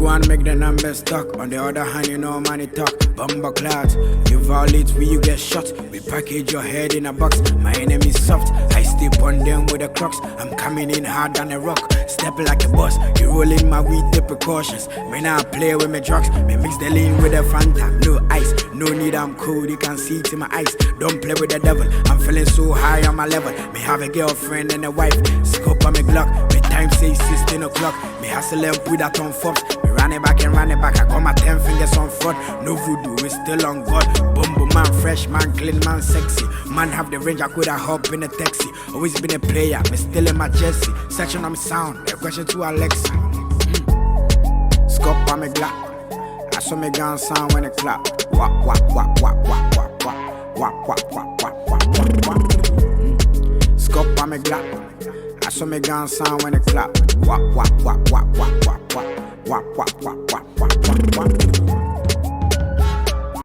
go and make the numbers stuck. On the other hand, you know money talk. Bumper clouds, you violate we you get shot. We package your head in a box. My enemy soft, I step on them with the crocs. I'm coming in hard on the rock. Step like a boss, you rolling my weed, the precautions. When I play with my drugs, me mix the lean with the Fanta. No ice, no need, I'm cool, you can see it in my eyes. Don't play with the devil, I'm feeling so high on my level. Me have a girlfriend and a wife, scope on me Glock. Me time say 16 o'clock, me hustle and put that on Forbes. Me run it back, I got my 10 fingers on front. No voodoo, it's still on God. Bumbo man, fresh man, clean man, sexy. Man have the range, I could have hop in a taxi. Always been a player, me still in my jersey. Section on me sound, a question to Alexa. Scope on me Glock, I saw me gun sound when it clap. Wap, wap, wap, wap, wap, wap, wap, wap, wap, wap, wap, wap, wap. Scope on me Glock, I saw me gun sound when it clap. Wap, wap, wap, wap, wap, wap, wap, wap, wap, wap, wap, wap, wap, wap.